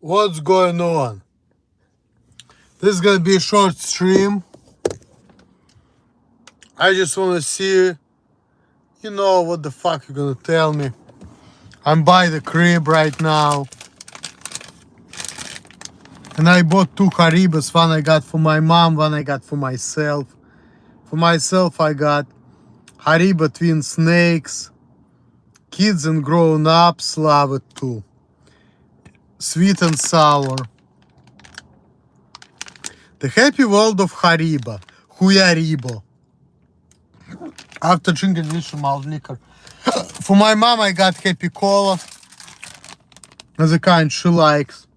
what's going on? This is gonna be a short stream. I just wanna see, what the fuck you're gonna tell me. I'm by the crib right now. And I bought 2 Haribos. One I got for my mom, one I got for myself. For myself I got Haribo Twin Snakes. Kids and grown-ups love it too. Sweet and sour. The happy world of Haribo. Huyaribo. After drinking this malt liquor. For my mom I got Happy Cola. The kind she likes.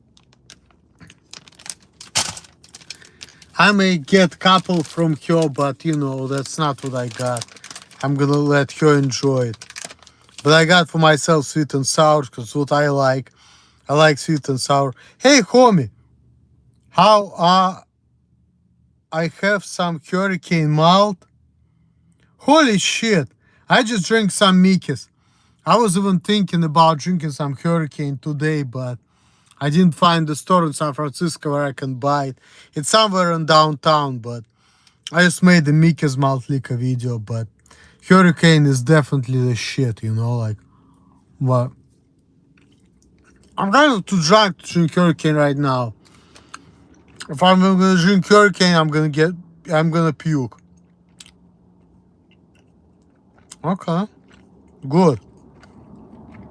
I may get couple from her, but that's not what I got. I'm gonna let her enjoy it. But I got for myself sweet and sour, because what I like. I like sweet and sour. Hey, homie. How I have some hurricane malt. Holy shit. I just drank some Mickey's. I was even thinking about drinking some hurricane today, but I didn't find the store in San Francisco where I can buy it. It's somewhere in downtown, but I just made the Mickey's malt liquor video, but hurricane is definitely the shit, what? I'm kind of too drunk to drink hurricane right now. If I'm gonna drink hurricane, I'm gonna puke. Okay. Good.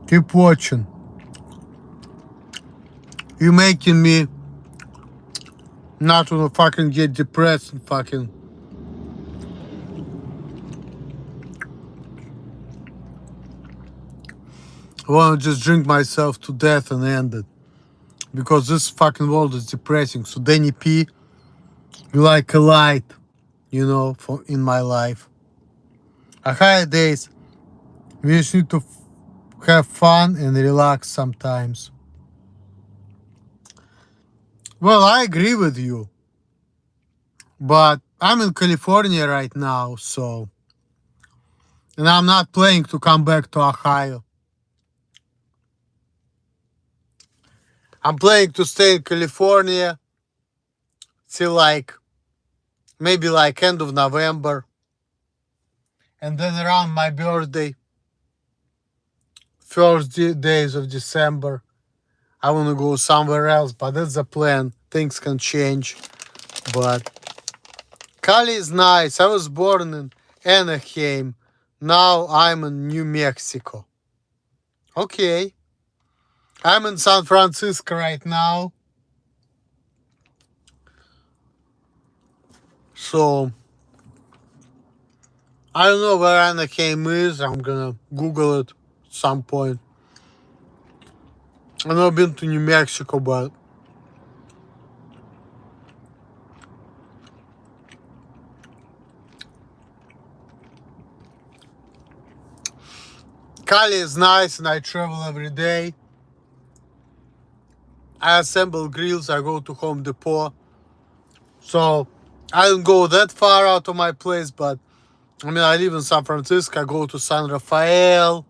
Keep watching. You making me not wanna fucking get depressed and fucking. I wanna just drink myself to death and end it. Because this fucking world is depressing. So Danny P, you like a light, in my life. A holidays, we just need to have fun and relax sometimes. Well, I agree with you. But I'm in California right now, so. And I'm not planning to come back to Ohio. I'm planning to stay in California till maybe end of November. And then around my birthday, first days of December, I want to go somewhere else, but that's the plan. Things can change. But Cali is nice. I was born in Anaheim. Now I'm in New Mexico. Okay. I'm in San Francisco right now. So, I don't know where Anaheim is. I'm gonna Google it at some point. I've never been to New Mexico, but Cali is nice and I travel every day. I assemble grills, I go to Home Depot. So I don't go that far out of my place, but I live in San Francisco. I go to San Rafael,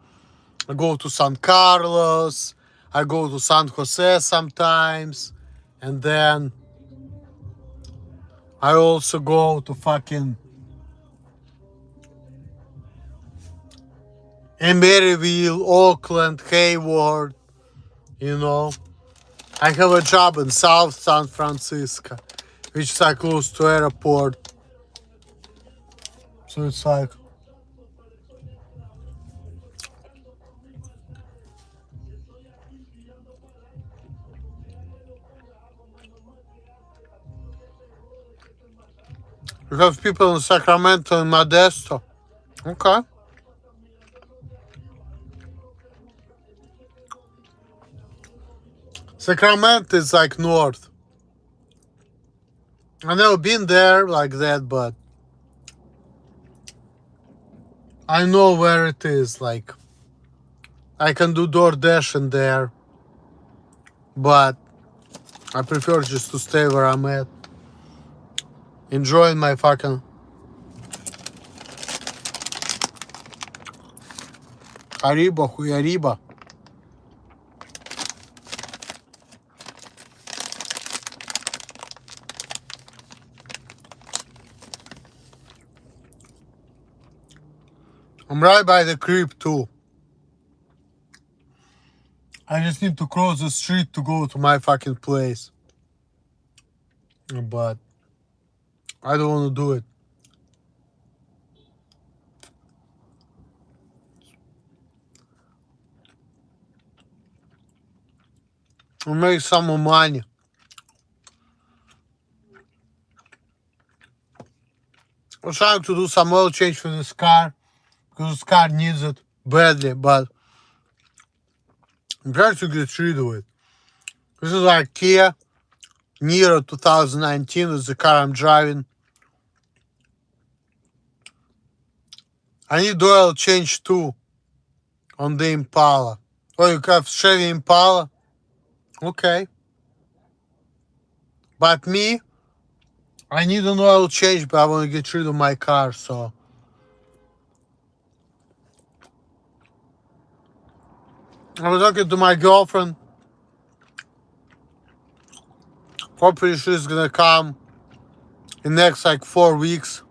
I go to San Carlos, I go to San Jose sometimes, and then I also go to fucking Emeryville, Oakland, Hayward, I have a job in South San Francisco, which is close to airport. So it's you have people in Sacramento and Modesto. Okay. Sacramento is north. I've never been there like that, but I know where it is. I can do DoorDash in there, but I prefer just to stay where I'm at. Enjoying my fucking Haribo, Huyaribo. I'm right by the crib too. I just need to cross the street to go to my fucking place. But I don't want to do it. I'll make some more money. I'm trying to do some oil change for this car because this car needs it badly, but I'm trying to get rid of it. This is like Kia Niro 2019 is the car I'm driving. I need oil change too on the Impala. Oh, you have Chevy Impala? Okay. But me, I need an oil change, but I want to get rid of my car, so. I was talking to my girlfriend. Hopefully she's gonna come in next like 4 weeks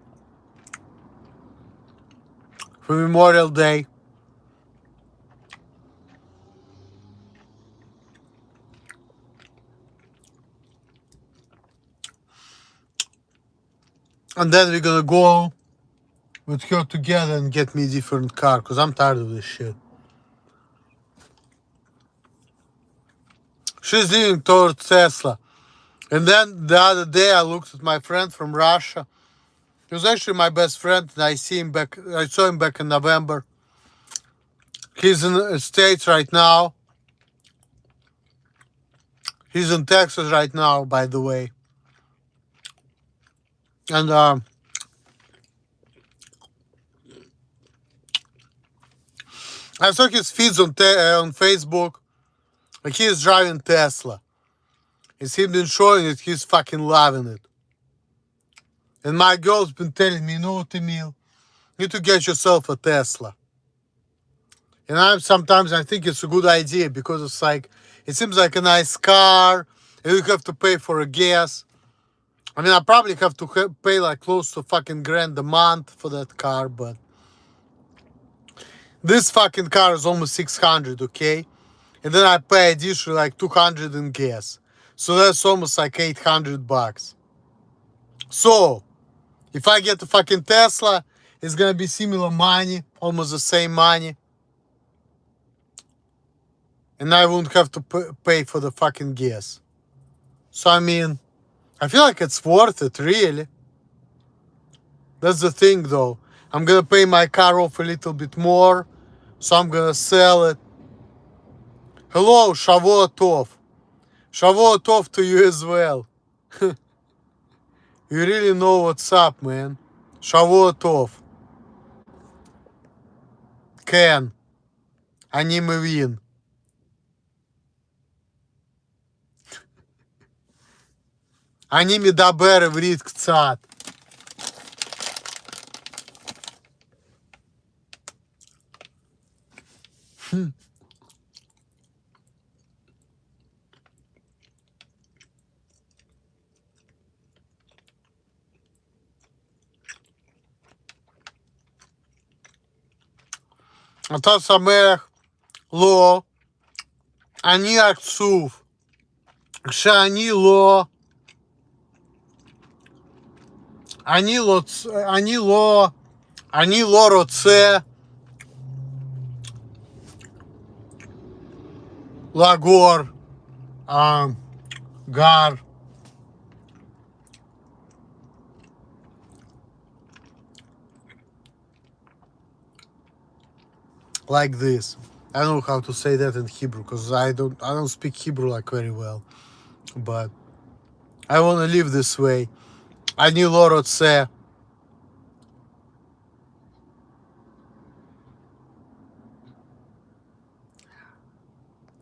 for Memorial Day. And then we're gonna go with her together and get me a different car, because I'm tired of this shit. She's leaning towards Tesla. And then the other day I looked at my friend from Russia. He was actually my best friend, and I saw him back in November. He's in the States right now. He's in Texas right now, by the way. And I saw his feeds on Facebook. Like he is driving Tesla. He's been showing it. He's fucking loving it. And my girl's been telling me, no, Emil, you need to get yourself a Tesla. And sometimes I think it's a good idea because it's like, it seems like a nice car. And you have to pay for a gas. I mean, I probably have to pay like close to fucking $1,000 a month for that car, but this fucking car is almost 600, okay? And then I pay additional like 200 in gas. So that's almost like $800. So, if I get a fucking Tesla, it's gonna be similar money, almost the same money. And I won't have to pay for the fucking gas. So, I mean, I feel like it's worth it, really. That's the thing, though. I'm gonna pay my car off a little bit more, so I'm gonna sell it. Hello, Shavua Tov. Shavua Tov to you as well. You really know what's up, man. Shavua Tov. Ken. אני מבין. אני מדבר עברית קצת. אתה שמח? לא. אני עצוב. כשאני לא... אני לא רוצה לגור, גר. Like this. I don't know how to say that in Hebrew because I don't speak Hebrew like very well. But I want to live this way. אני לא רוצה.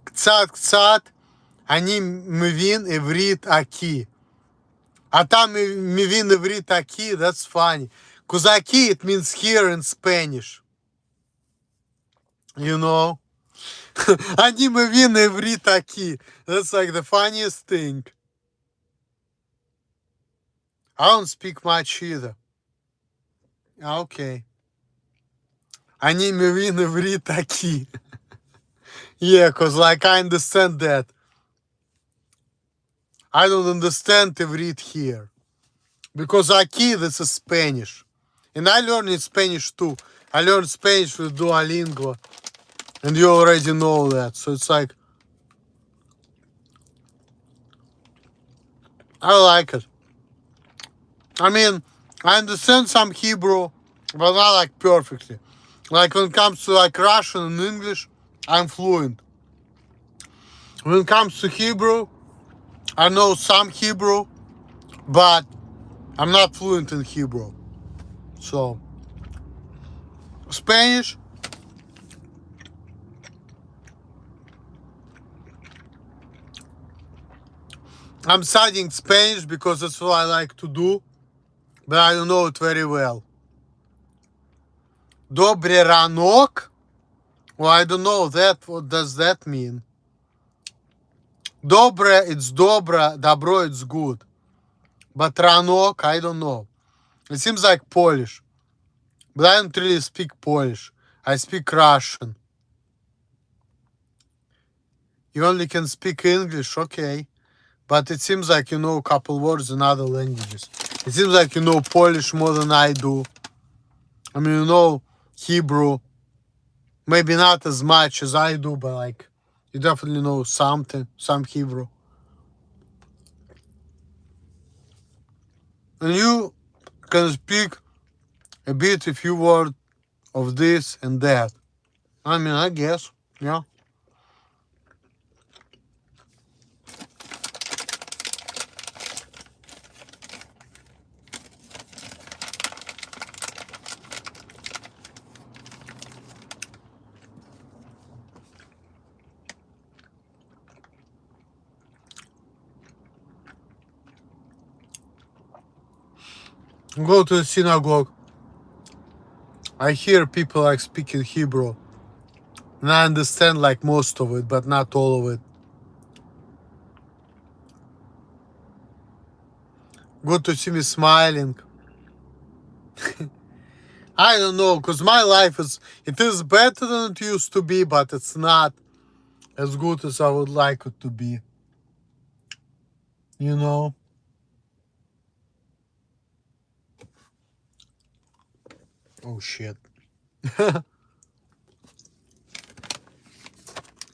קצת קצת אני מבין עברית aqui. אתה מבין עברית aqui? That's funny. Because aqui it means here in Spanish. You know? אני מבין עברית aqui. That's like the funniest thing. I don't speak much either. Okay. Они мові іврі такі. Yeah, cause like I understand that. I don't understand ivrit here. Because Aki, this is Spanish. And I learned Spanish too. I learned Spanish with Duolingo. And you already know that. So it's like, I like it. I mean, I understand some Hebrew, but not like perfectly. Like when it comes to like Russian and English, I'm fluent. When it comes to Hebrew, I know some Hebrew, but I'm not fluent in Hebrew. So, Spanish, I'm studying Spanish because that's what I like to do, but I don't know it very well. Добрый ранок? Well, I don't know that. What does that mean? Добре, it's добро, добро, it's good. But ранок, I don't know. It seems like Polish. But I don't really speak Polish. I speak Russian. You only can speak English, okay. But it seems like you know a couple words in other languages. It seems like you know Polish more than I do. I mean, you know Hebrew. Maybe not as much as I do, but like, you definitely know something, some Hebrew. And you can speak a bit, a few words of this and that. I mean, I guess, yeah. Go to the synagogue. I hear people like speaking Hebrew. And I understand like most of it, but not all of it. Good to see me smiling. I don't know, because my life it is better than it used to be, but it's not as good as I would like it to be. You know? Oh shit.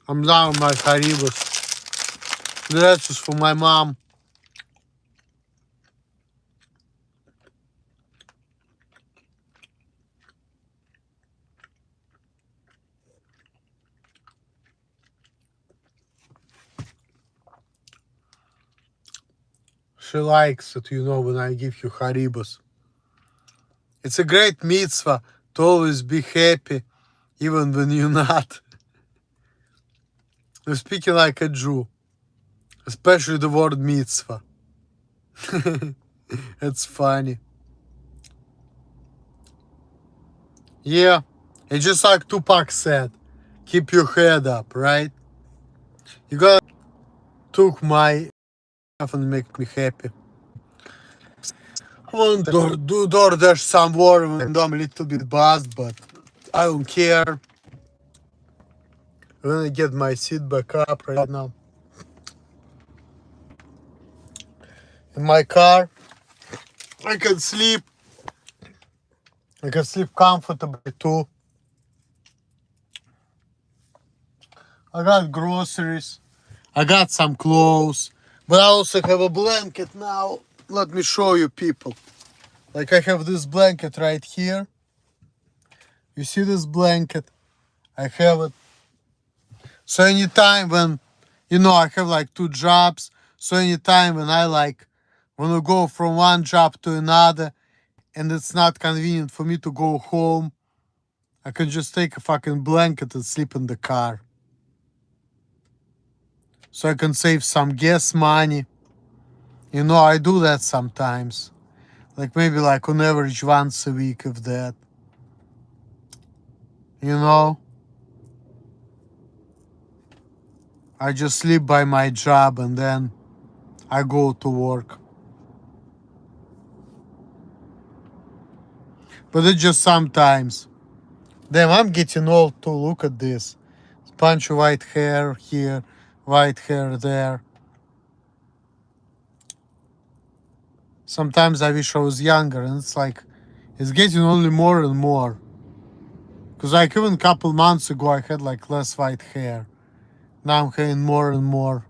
I'm down with my Haribos. That's just for my mom. She likes it, you know, when I give you Haribos. It's a great mitzvah to always be happy, even when you're not. You're speaking like a Jew, especially the word mitzvah. It's funny. Yeah, it's just like Tupac said, keep your head up, right? You gotta took my stuff and make me happy. I want to do DoorDash some more even though I'm a little bit buzzed, but I don't care. I'm gonna get my seat back up right now. In my car, I can sleep. I can sleep comfortably too. I got groceries. I got some clothes. But I also have a blanket now. Let me show you people. Like I have this blanket right here. You see this blanket? I have it. So anytime when, you know, I have like 2 jobs. So anytime when I like want to go from one job to another and it's not convenient for me to go home, I can just take a fucking blanket and sleep in the car. So I can save some gas money. You know, I do that sometimes. Like maybe like on average once a week, if that. You know? I just sleep by my job and then I go to work. But it's just sometimes. Damn, I'm getting old too. Look at this. Bunch of white hair here, white hair there. Sometimes I wish I was younger, and it's like, it's getting only more and more. Because like even a couple months ago, I had like less white hair. Now I'm having more and more.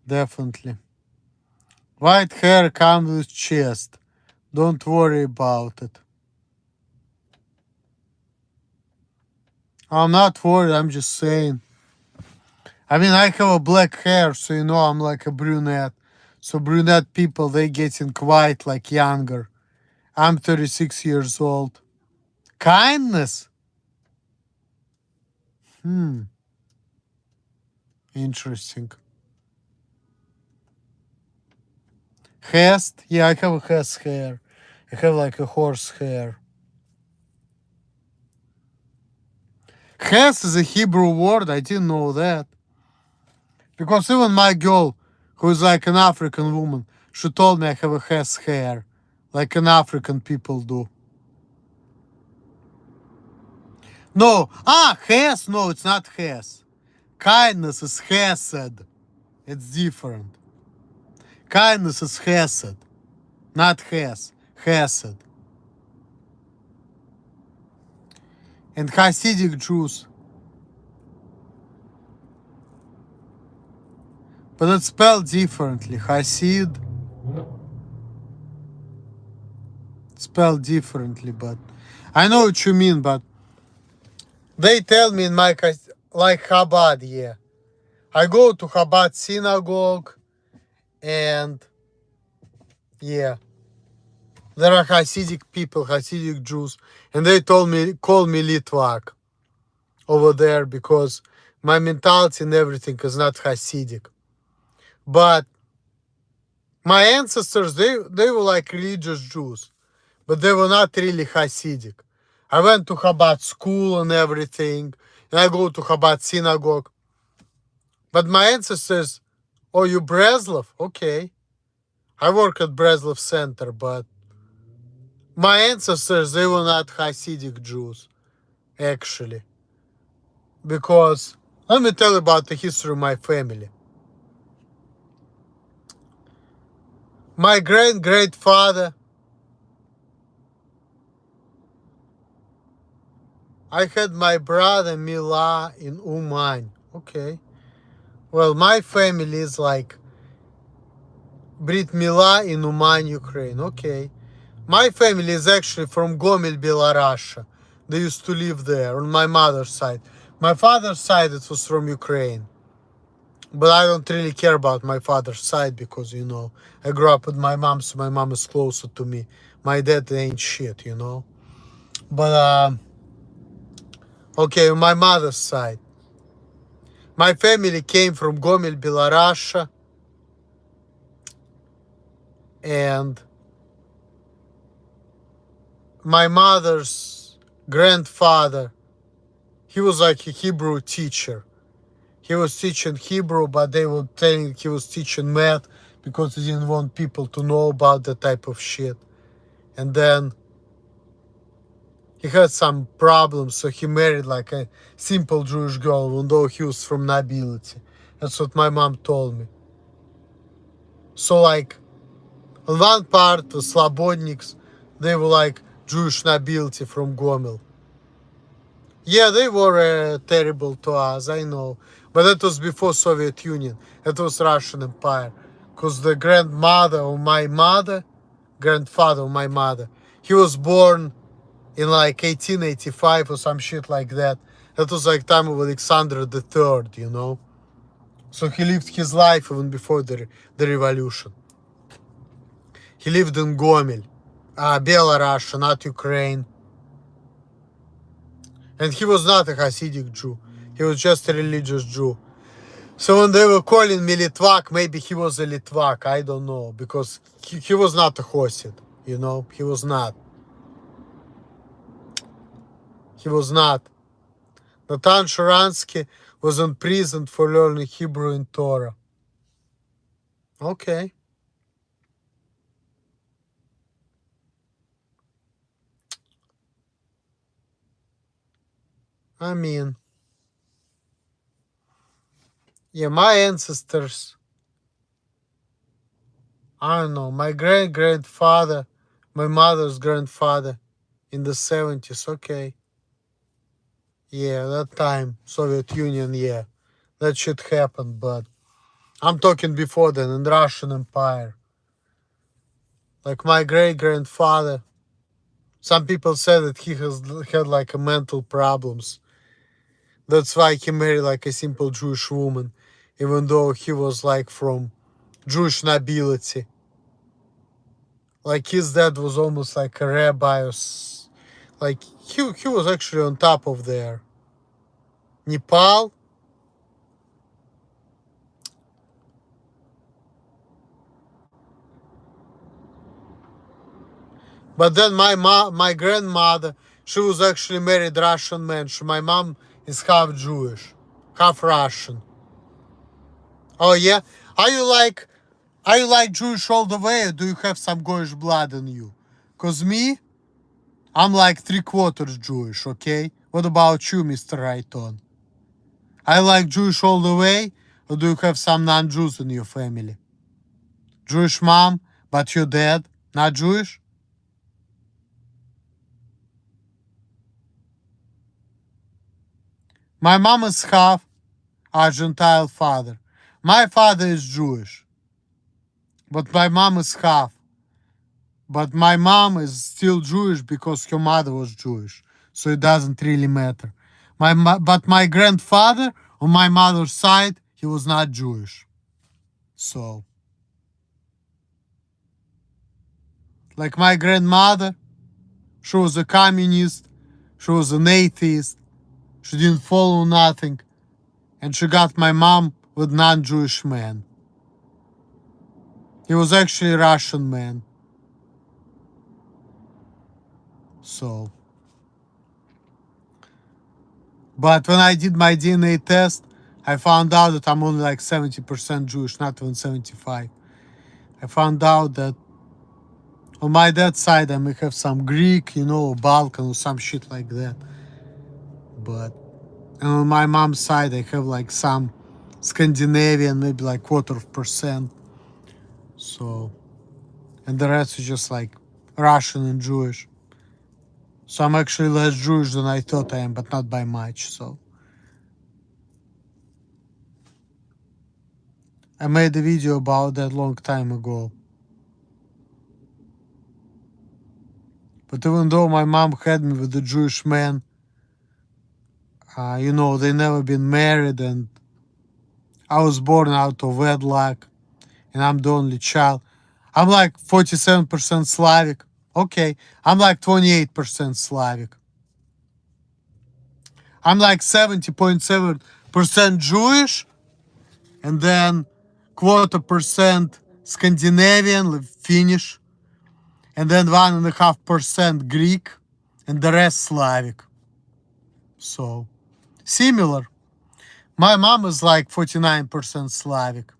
Definitely. White hair comes with chest. Don't worry about it. I'm not worried, I'm just saying. I mean, I have a black hair, so you know I'm like a brunette. So brunette people, they getting quite like younger. I'm 36 years old. Kindness? Interesting. Hest? Yeah, I have a hest hair. I have like a horse hair. Hest is a Hebrew word, I didn't know that. Because even my girl, who is like an African woman, she told me I have a hest hair. Like an African people do. No, hest, no, it's not hest. Kindness is hesed. It's different. Kindness is hesed, not hes, hesed. And Hasidic Jews. But it's spelled differently. Hasid spelled differently, but I know what you mean, but they tell me in my like Chabad, yeah. I go to Chabad synagogue and yeah. There are Hasidic people, Hasidic Jews, and they call me Litvak over there because my mentality and everything is not Hasidic. But my ancestors, they were like religious Jews, but they were not really Hasidic. I went to Chabad school and everything, and I go to Chabad synagogue. But my ancestors, oh, you Breslov? Okay. I work at Breslov Center, but my ancestors, they were not Hasidic Jews, actually. Because, let me tell you about the history of my family. My great-great-father, I had my brother Mila in Uman. Okay. Well, my family is like Brit Mila in Uman, Ukraine. Okay. My family is actually from Gomel, Belarus. They used to live there on my mother's side. My father's side, it was from Ukraine. But I don't really care about my father's side because, you know, I grew up with my mom, so my mom is closer to me. My dad ain't shit, you know. But, okay, on my mother's side. My family came from Gomel, Belarus. And my mother's grandfather, he was like a Hebrew teacher. He was teaching Hebrew, but they were telling he was teaching math because he didn't want people to know about that type of shit. And then he had some problems, so he married like a simple Jewish girl, even though he was from nobility. That's what my mom told me. So like, on one part, the Slobodniks, they were like Jewish nobility from Gomel. Yeah, they were terrible to us, I know. But that was before Soviet Union. That was Russian Empire. Because the grandmother of my mother, grandfather of my mother, he was born in like 1885 or some shit like that. That was like time of Alexander the Third, you know. So he lived his life even before the revolution. He lived in Gomel, Belarus, not Ukraine. And he was not a Hasidic Jew. He was just a religious Jew. So when they were calling me Litvak, maybe he was a Litvak. I don't know. Because he was not a Chosid. You know? He was not. He was not. Natan Sharansky was imprisoned for learning Hebrew in Torah. Okay. I mean, yeah, my ancestors, I don't know, my great-grandfather, my mother's grandfather in the 70s, okay. Yeah, that time, Soviet Union, yeah, that shit happened, but I'm talking before then, in the Russian Empire. Like my great-grandfather, some people say that he has had like a mental problems. That's why he married like a simple Jewish woman, even though he was like from Jewish nobility. Like his dad was almost like a rabbi, like he was actually on top of there. Nepal. But then my grandmother, she was actually married Russian man. My mom is half Jewish, half Russian. Oh yeah, are you like Jewish all the way, or do you have some Goyish blood in you? Cause me, I'm like 3/4 Jewish. Okay, what about you, Mr. Rayton? I like Jewish all the way, or do you have some non-Jews in your family? Jewish mom, but your dad not Jewish? My mom is half Argentine father. My father is Jewish, but my mom is half. But my mom is still Jewish because her mother was Jewish, so it doesn't really matter. But my grandfather on my mother's side, he was not Jewish. So, like my grandmother, she was a communist, she was an atheist, she didn't follow nothing, and she got my mom with non-Jewish man. He was actually a Russian man. So, but when I did my DNA test, I found out that I'm only like 70% Jewish, not even 75. I found out that on my dad's side I may have some Greek, Balkan or some shit like that. But and on my mom's side I have like some Scandinavian, maybe like 1/4%. So, and the rest is just like Russian and Jewish. So I'm actually less Jewish than I thought I am, but not by much. So I made a video about that long time ago. But even though my mom had me with a Jewish man, they never been married, and I was born out of wedlock, and I'm the only child. I'm like 47% Slavic. Okay, I'm like 28% Slavic. I'm like 70.7% Jewish, and then 1/4% Scandinavian, like Finnish, and then 1.5% Greek, and the rest Slavic. So, similar. My mom is like 49% Slavic.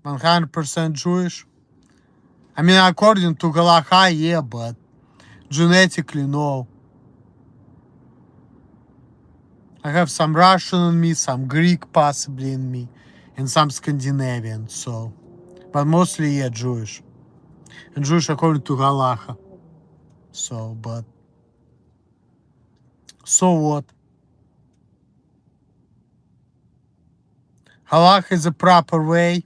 100% Jewish. I mean, according to Halacha, yeah, but genetically, no. I have some Russian in me, some Greek possibly in me, and some Scandinavian, so. But mostly, yeah, Jewish. And Jewish according to Halacha. So, but. So what? Halacha is a proper way.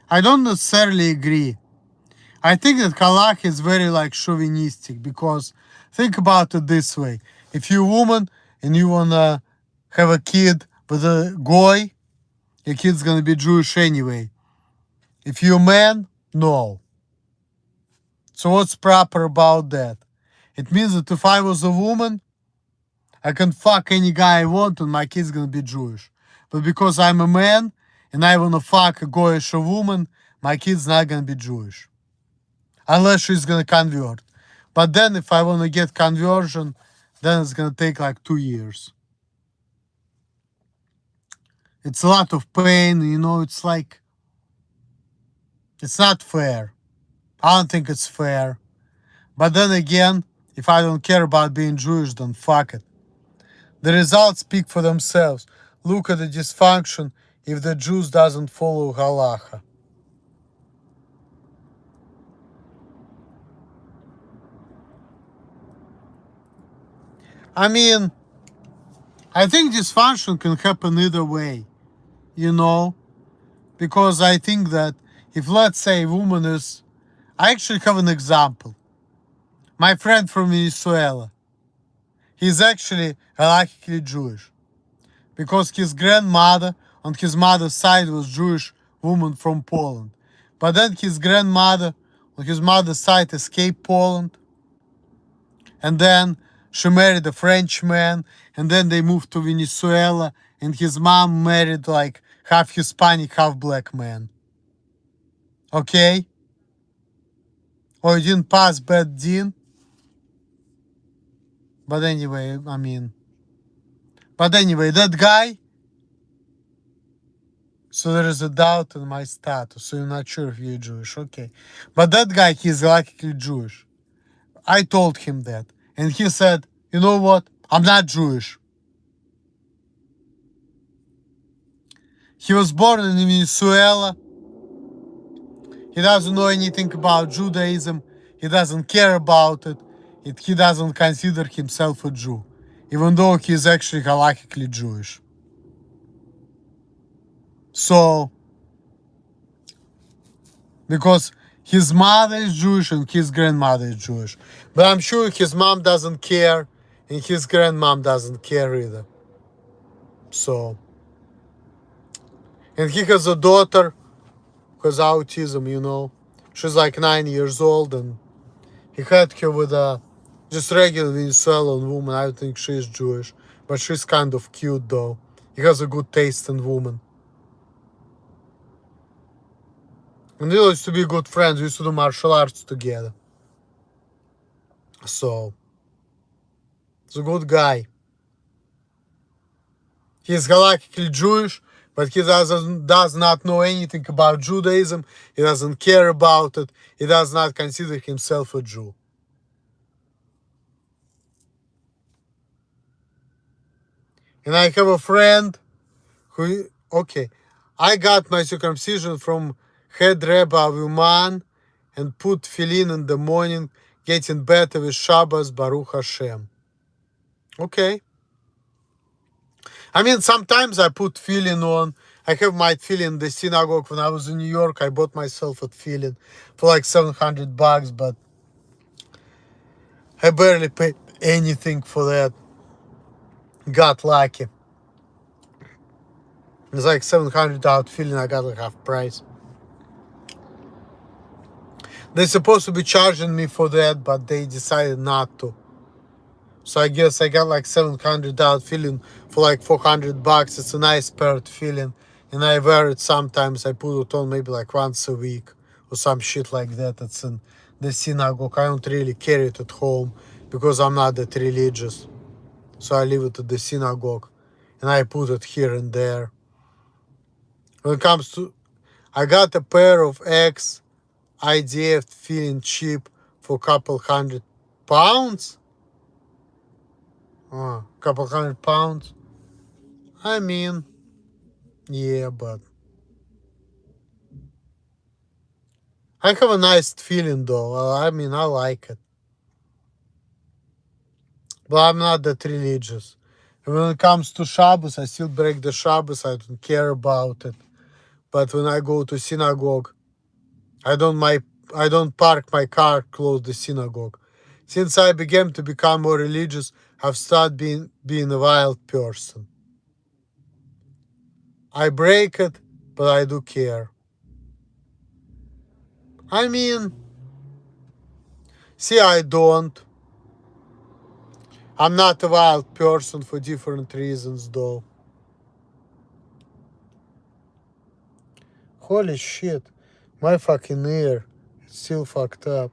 I don't necessarily agree. I think that Halacha is very like chauvinistic, because think about it this way. If you're a woman and you wanna have a kid with a goy, your kid's gonna be Jewish anyway. If you're a man, no. So what's proper about that? It means that if I was a woman, I can fuck any guy I want and my kid's gonna be Jewish. But because I'm a man and I wanna fuck a goyish woman, my kid's not gonna be Jewish. Unless she's gonna convert. But then if I wanna get conversion, then it's gonna take like 2 years. It's a lot of pain, it's like, it's not fair. I don't think it's fair. But then again, If I don't care about being Jewish, then fuck it. The results speak for themselves. Look at the dysfunction if the Jews doesn't follow halacha. I mean, I think dysfunction can happen either way, you know, because I think that if, let's say, a woman is, I actually have an example. My friend from Venezuela, he's actually halakhically Jewish because his grandmother on his mother's side was Jewish woman from Poland. But then his grandmother on his mother's side escaped Poland, and then she married a French man, and then they moved to Venezuela, and his mom married like half Hispanic, half black man. Okay? Or you didn't pass bad din. But anyway, that guy, so there is a doubt in my status, so you're not sure if you're Jewish, okay. But that guy, he's likely Jewish. I told him that. And he said, you know what? I'm not Jewish. He was born in Venezuela. He doesn't know anything about Judaism. He doesn't care about it. He doesn't consider himself a Jew, even though he's actually halakhically Jewish. So, because his mother is Jewish and his grandmother is Jewish. But I'm sure his mom doesn't care and his grandmom doesn't care either. So, and he has a daughter who has autism, you know. She's like 9 years old, and he had her with a just regular Venezuelan woman. I don't think she's Jewish, but she's kind of cute though. He has a good taste in woman. And they used to be good friends. We used to do martial arts together. So, he's a good guy. He's halakhically Jewish, but he does not know anything about Judaism. He doesn't care about it. He does not consider himself a Jew. And I have a friend who, okay, I got my circumcision from head Rebbe Avuman and put tefillin in the morning, getting better with Shabbos, Baruch Hashem. Okay. I mean, sometimes I put tefillin on. I have my tefillin in the synagogue. When I was in New York, I bought myself a tefillin for like $700, but I barely paid anything for that. Got lucky. It's like $700 tefillin. I got like half price. They're supposed to be charging me for that, but they decided not to. So I guess I got like $700 tefillin for like $400. It's a nice pair of tefillin, and I wear it sometimes. I put it on maybe like once a week or some shit like that. It's in the synagogue. I don't really carry it at home because I'm not that religious. So I leave it at the synagogue, and I put it here and there. When it comes to, I got a pair of X IDF tefillin cheap for a couple £100. Couple £100. I mean, yeah, but I have a nice feeling though. I mean, I like it. But I'm not that religious. And when it comes to Shabbos, I still break the Shabbos. I don't care about it. But when I go to synagogue, I don't park my car close to the synagogue. Since I began to become more religious, I've started being a wild person. I break it, but I do care. I mean, see, I don't. I'm not a wild person for different reasons, though. Holy shit, my fucking ear is still fucked up.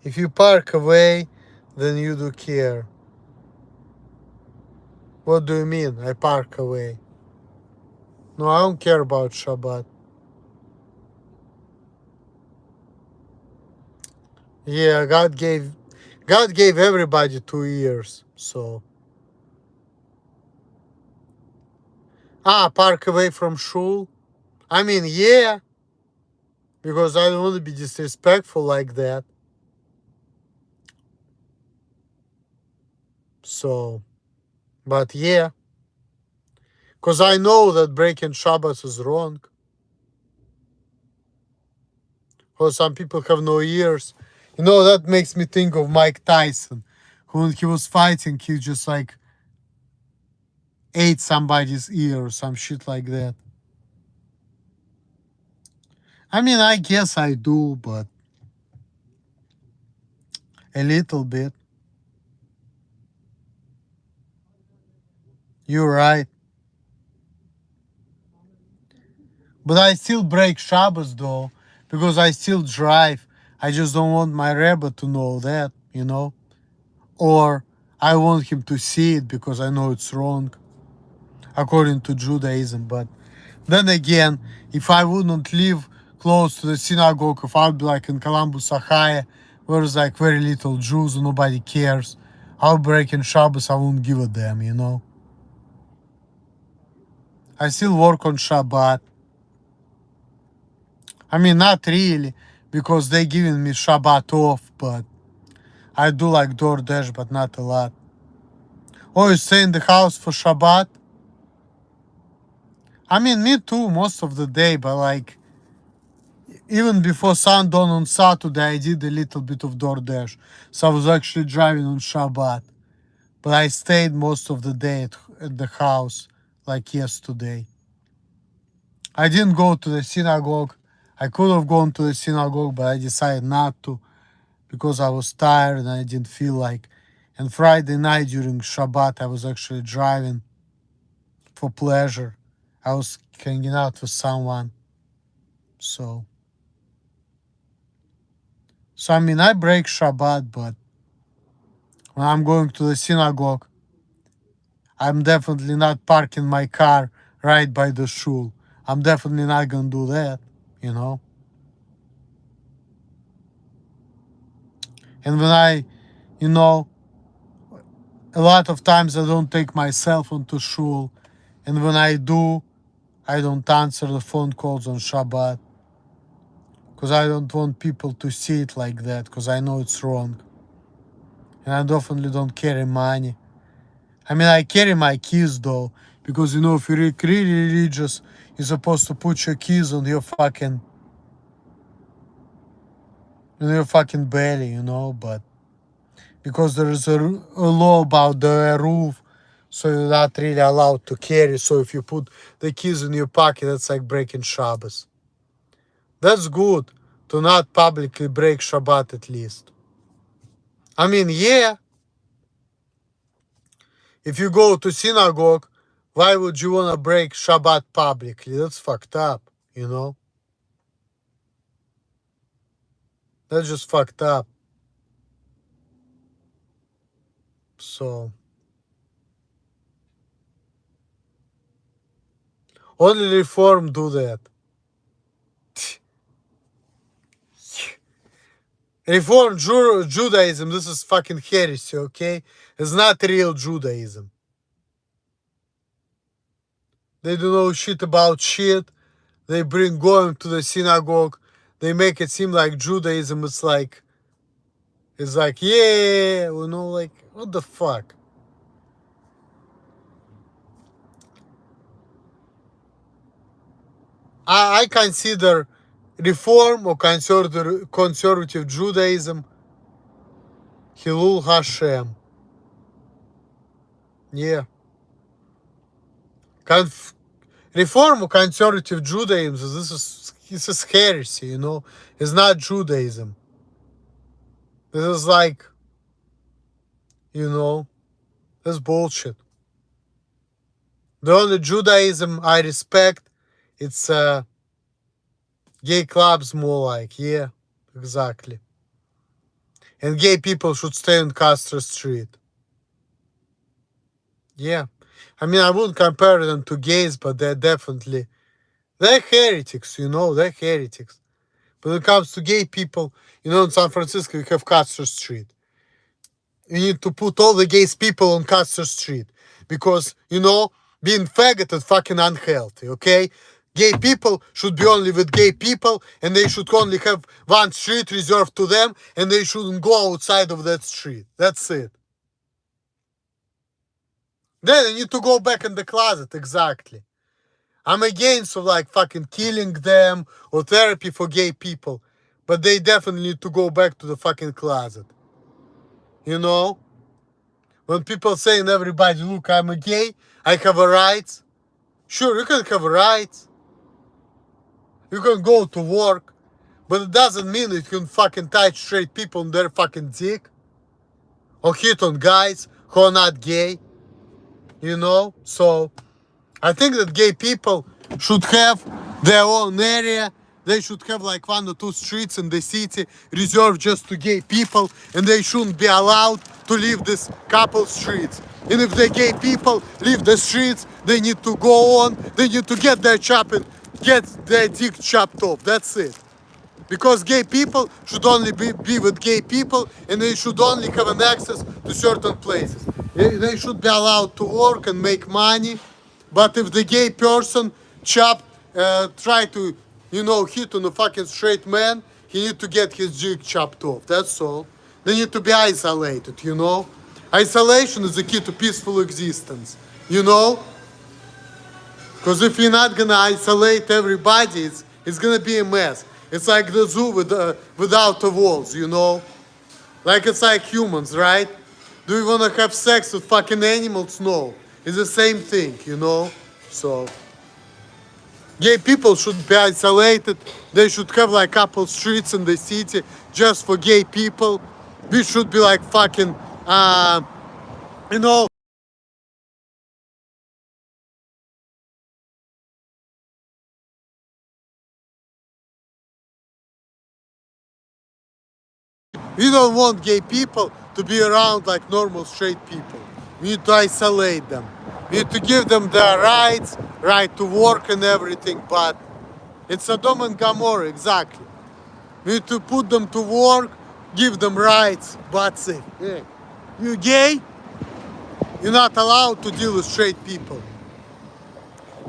If you park away, then you do care. What do you mean, I park away? No, I don't care about Shabbat. Yeah, God gave everybody 2 years. So park away from shul. I mean, yeah, because I don't want to be disrespectful like that. So, but yeah, because I know that breaking Shabbos is wrong. Because some people have no ears. You know, that makes me think of Mike Tyson, who when he was fighting, he just like ate somebody's ear or some shit like that. I mean, I guess I do, but a little bit. You're right. But I still break Shabbos though, because I still drive. I just don't want my Rebbe to know that, you know? Or I want him to see it because I know it's wrong, according to Judaism. But then again, if I wouldn't live close to the synagogue, if I'd be like in Columbus, Ohio, where there's like very little Jews and nobody cares, I'll break in Shabbos, I wouldn't give a damn, you know? I still work on Shabbat. I mean, not really, because they giving me Shabbat off, but I do like DoorDash, but not a lot. Oh, you stay in the house for Shabbat? I mean, me too, most of the day, but like, even before sundown on Saturday, I did a little bit of DoorDash. So I was actually driving on Shabbat. But I stayed most of the day at the house, like yesterday. I didn't go to the synagogue. I could have gone to the synagogue, but I decided not to because I was tired and I didn't feel like. And Friday night during Shabbat, I was actually driving for pleasure. I was hanging out with someone. So, I mean, I break Shabbat, but when I'm going to the synagogue, I'm definitely not parking my car right by the shul. I'm definitely not gonna do that, you know. And when you know, a lot of times I don't take my cell phone to shul, and when I do, I don't answer the phone calls on Shabbat because I don't want people to see it like that because I know it's wrong. And I definitely don't carry money. I mean, I carry my keys though because you know if you're really religious, you're supposed to put your keys on your fucking belly, you know. But because there is a law about the roof, so you're not really allowed to carry. So if you put the keys in your pocket, that's like breaking Shabbos. That's good to not publicly break Shabbat at least. I mean, yeah, if you go to synagogue, why would you want to break Shabbat publicly? That's fucked up, you know? That's just fucked up. So, only Reform do that. Reform Judaism, this is fucking heresy, okay? It's not real Judaism. They don't know shit about shit. They bring going to the synagogue. They make it seem like Judaism is like, yeah, you know, like, what the fuck? I consider Reform or conservative Judaism Hilul Hashem. Yeah. Reform or conservative Judaism, this is heresy, you know? It's not Judaism. This is like, you know, this bullshit. The only Judaism I respect, it's gay clubs more like, yeah, exactly. And gay people should stay on Castro Street. Yeah. I mean, I wouldn't compare them to gays, but they're heretics, you know, they're heretics. When it comes to gay people, you know, in San Francisco, you have Custer Street. You need to put all the gay people on Custer Street because, you know, being faggot is fucking unhealthy, okay? Gay people should be only with gay people and they should only have one street reserved to them and they shouldn't go outside of that street. That's it. Then they need to go back in the closet, exactly. I'm against of like fucking killing them or therapy for gay people, but they definitely need to go back to the fucking closet. You know? When people saying everybody, look, I'm a gay, I have a rights. Sure, you can have a rights. You can go to work, but it doesn't mean you can fucking touch straight people on their fucking dick. Or hit on guys who are not gay. You know? So I think that gay people should have their own area. They should have like 1 or 2 streets in the city reserved just to gay people, and they shouldn't be allowed to leave this couple streets. And if the gay people leave the streets, they need to go on. They need to get their dick chopped off. That's it. Because gay people should only be with gay people and they should only have an access to certain places. They should be allowed to work and make money. But if the gay person try to, you know, hit on a fucking straight man, he need to get his dick chopped off. That's all. They need to be isolated, you know. Isolation is the key to peaceful existence, you know. Because if you're not gonna isolate everybody, it's gonna be a mess. It's like the zoo without the walls, you know? Like it's like humans, right? Do you wanna have sex with fucking animals? No. It's the same thing, you know? So, gay people should be isolated. They should have like couple streets in the city just for gay people. We should be like fucking, you know, we don't want gay people to be around like normal straight people. We need to isolate them. We need to give them their rights, right to work and everything, but it's Sodom and Gomorrah, exactly. We need to put them to work, give them rights, but say, hey, you gay? You're not allowed to deal with straight people.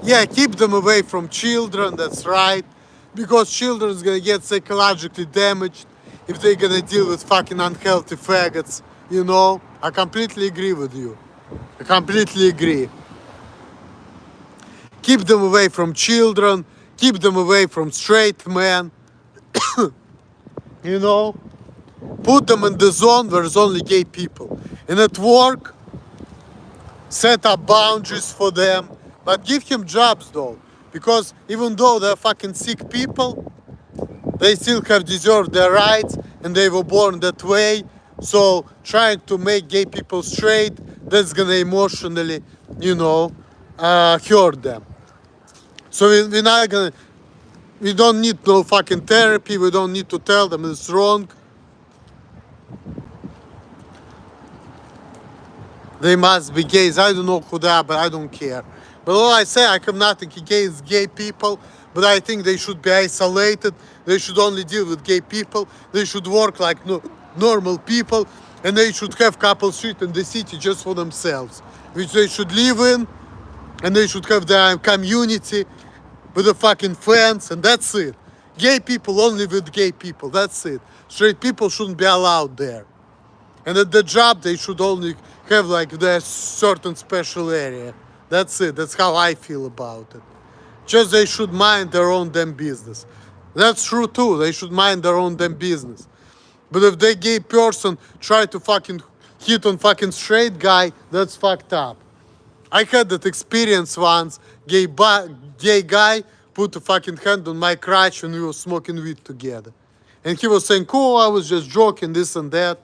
Yeah, keep them away from children, that's right. Because children's gonna get psychologically damaged if they're gonna deal with fucking unhealthy faggots, you know? I completely agree with you. I completely agree. Keep them away from children, keep them away from straight men, you know? Put them in the zone where there's only gay people. And at work, set up boundaries for them, but give him jobs though. Because even though they're fucking sick people, they still have deserved their rights and they were born that way. So trying to make gay people straight, that's gonna emotionally, you know, hurt them. So we're not gonna, we don't need no fucking therapy, we don't need to tell them it's wrong. They must be gays. I don't know who they are, but I don't care. But all I say, I have nothing against gay people, but I think they should be isolated. They should only deal with gay people. They should work like normal people, and they should have couple street in the city just for themselves, which they should live in, and they should have their community with a fucking fence, and that's it. Gay people only with gay people, that's it. Straight people shouldn't be allowed there. And at the job, they should only have like their certain special area. That's it. That's how I feel about it. Just they should mind their own damn business. That's true too. They should mind their own damn business. But if the gay person try to fucking hit on fucking straight guy, that's fucked up. I had that experience once. Gay guy put a fucking hand on my crotch when we were smoking weed together. And he was saying, cool, I was just joking, this and that.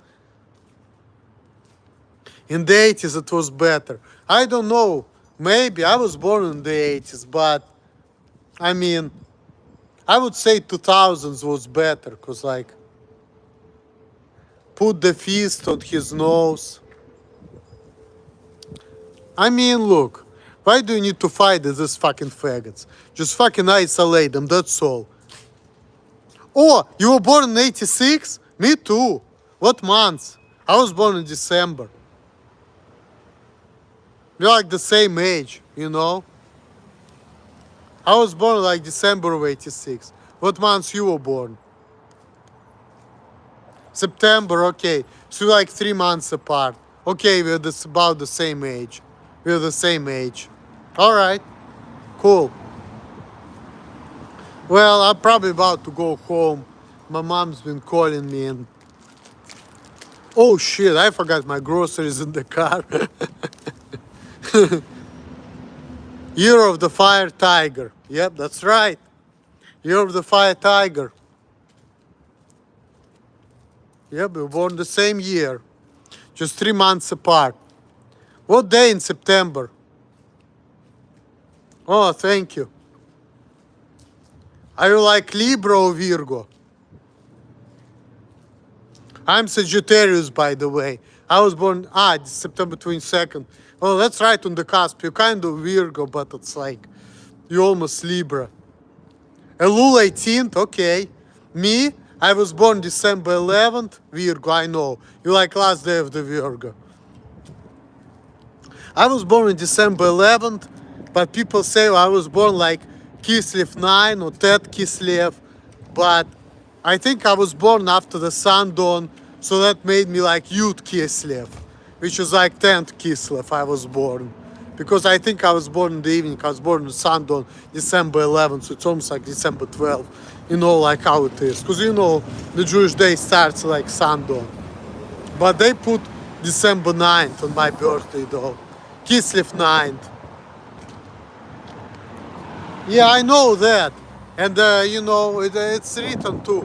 In the 80s, it was better. I don't know. Maybe I was born in the 80s, but I mean, I would say 2000s was better, because like, put the fist on his nose. I mean, look, why do you need to fight these fucking faggots? Just fucking isolate them, that's all. Oh, you were born in 86? Me too. What month? I was born in December. We're like the same age, you know? I was born like December of 86. What month you were born? September, okay. So we're like 3 months apart. Okay, we're about the same age. We're the same age. All right, cool. Well, I'm probably about to go home. My mom's been calling me and... Oh shit, I forgot my groceries in the car. Year of the Fire Tiger. Yep, that's right. Year of the Fire Tiger. Yep, we were born the same year. Just 3 months apart. What day in September? Oh, thank you. Are you like Libra or Virgo? I'm Sagittarius, by the way. I was born September 22nd. Oh, that's right on the cusp. You're kind of Virgo, but it's like you're almost Libra. Elul 18th, okay. Me, I was born December 11th, Virgo, I know. You like last day of the Virgo. I was born on December 11th, but people say I was born like Kislev 9 or Tet Kislev, but I think I was born after the sundawn, so that made me like Yud Kislev, which is like 10th Kislev I was born. Because I think I was born in the evening, I was born on sundawn, December 11th, so it's almost like December 12th, you know, like how it is. Because you know, the Jewish day starts like sundawn. But they put December 9th on my birthday though. Kislev 9th. Yeah, I know that. And you know, it's written too.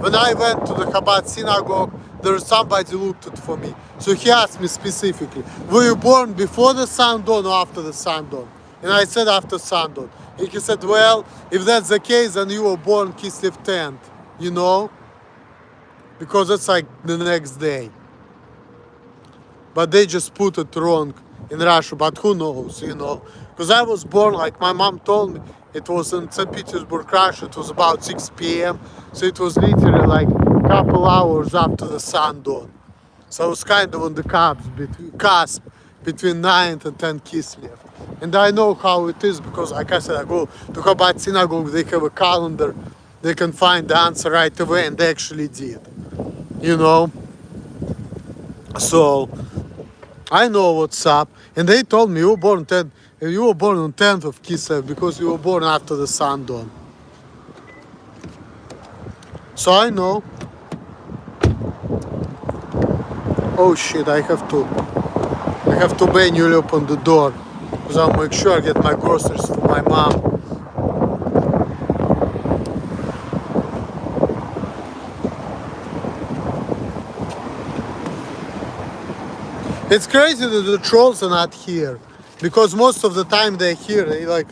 When I went to the Chabad synagogue, there was somebody looked it for me. So he asked me specifically, were you born before the sundawn or after the sundawn? And I said after sundawn. And he said, well, if that's the case, then you were born Kislev 10th, you know? Because it's like the next day. But they just put it wrong in Russia, but who knows, you know? Because I was born, like my mom told me, it was in St. Petersburg, Russia, it was about 6 p.m. So it was literally like a couple hours after the sundawn. So I was kind of on the cusp between 9th and 10th Kislev. And I know how it is because, like I said, I go to Chabad synagogue, they have a calendar, they can find the answer right away, and they actually did, you know? So I know what's up. And they told me you were born on 10th of Kislev because you were born after the sundawn. So I know. Oh shit, I have to manually open the door because I'll make sure I get my groceries for my mom. It's crazy that the trolls are not here, because most of the time they're here. They like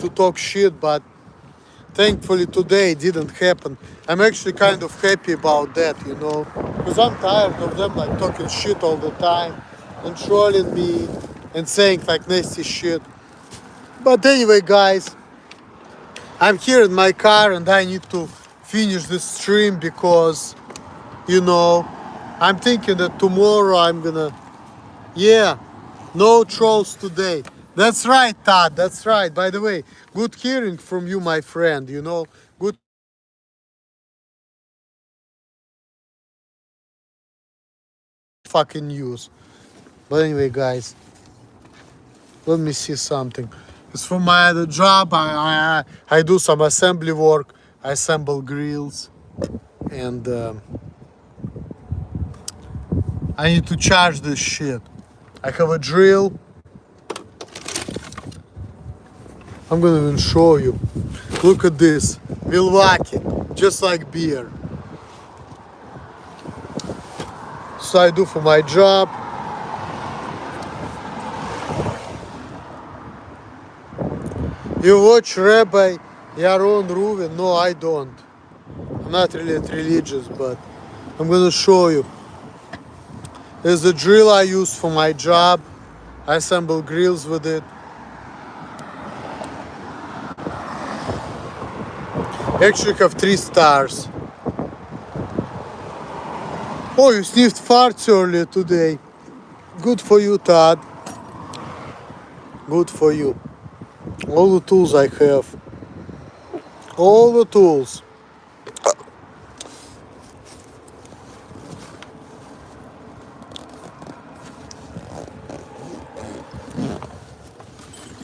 to talk shit, but thankfully today it didn't happen. I'm actually kind of happy about that, you know, because I'm tired of them like talking shit all the time and trolling me and saying like nasty shit. But anyway, guys, I'm here in my car and I need to finish this stream because, you know, I'm thinking that tomorrow I'm gonna... Yeah, no trolls today. That's right, Todd, that's right. By the way, good hearing from you, my friend, you know. Good fucking news. But anyway, guys, let me see something. It's from my other job. I do some assembly work. I assemble grills. And I need to charge this shit. I have a drill. I'm gonna even show you. Look at this. Milwaukee. Just like beer. So I do for my job. You watch Rabbi Yaron Ruvin? No, I don't. I'm not really religious, but I'm gonna show you. There's a drill I use for my job. I assemble grills with it. Actually have 3 stars. Oh, you sniffed farts earlier today. Good for you, Todd. Good for you. All the tools I have. All the tools.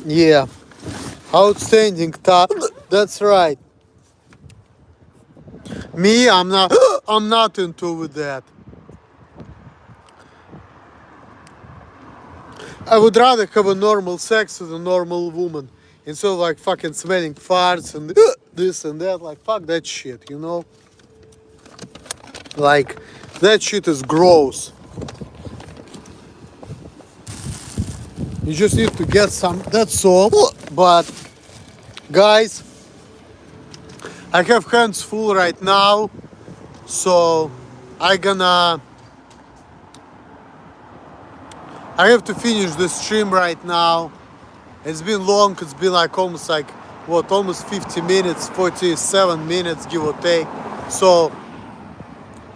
Yeah. Outstanding, Todd. That's right. Me, I'm not I'm not into with that. I would rather have a normal sex with a normal woman instead of like fucking smelling farts and this and that. Like fuck that shit, you know? Like that shit is gross. You just need to get some, that's all. But guys, I have hands full right now, so I have to finish the stream right now. It's been long, it's been like almost like, what, almost 50 minutes, 47 minutes, give or take. So,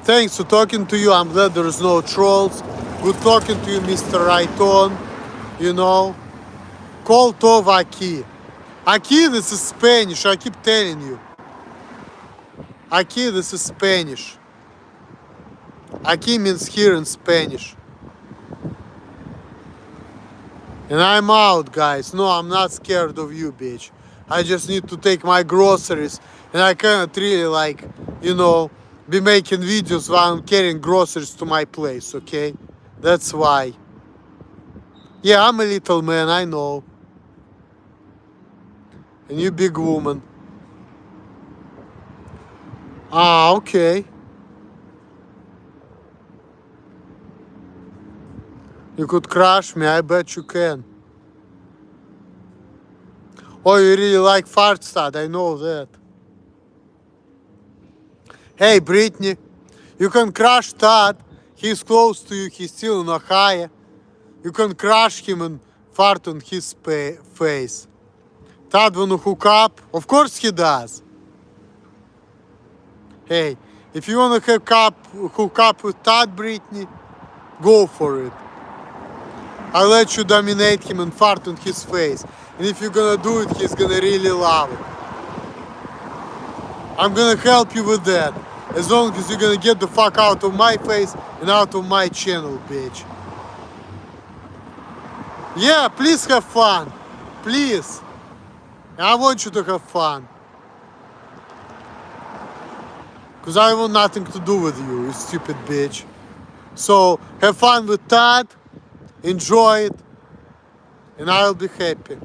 thanks for talking to you. I'm glad there's no trolls. Good talking to you, Mr. Raiton. You know, call Tov Aki. Aki, this is Spanish, I keep telling you. Aki, this is Spanish. Aki means here in Spanish. And I'm out, guys. No, I'm not scared of you, bitch. I just need to take my groceries. And I cannot really, like, you know, be making videos while I'm carrying groceries to my place, okay? That's why. Yeah, I'm a little man, I know. And you big woman. Ah, okay. You could crush me, I bet you can. Oh, you really like farts, Todd, I know that. Hey, Brittany, you can crush Todd. He's close to you, he's still in Ohio. You can crush him and fart on his face. Todd wanna hook up? Of course he does. Hey, if you wanna hook up with Todd, Brittany, go for it. I'll let you dominate him and fart on his face. And if you're gonna do it, he's gonna really love it. I'm gonna help you with that. As long as you're gonna get the fuck out of my face and out of my channel, bitch. Yeah, please have fun. Please. I want you to have fun. Because I want nothing to do with you, you stupid bitch. So, have fun with Todd. Enjoy it. And I'll be happy.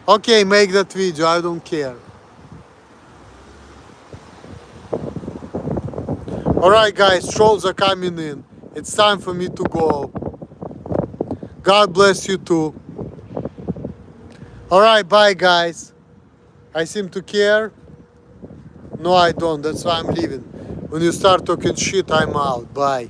Okay, make that video, I don't care. Alright guys, trolls are coming in. It's time for me to go. God bless you too. Alright, bye guys. I seem to care. No, I don't. That's why I'm leaving. When you start talking shit, I'm out. Bye.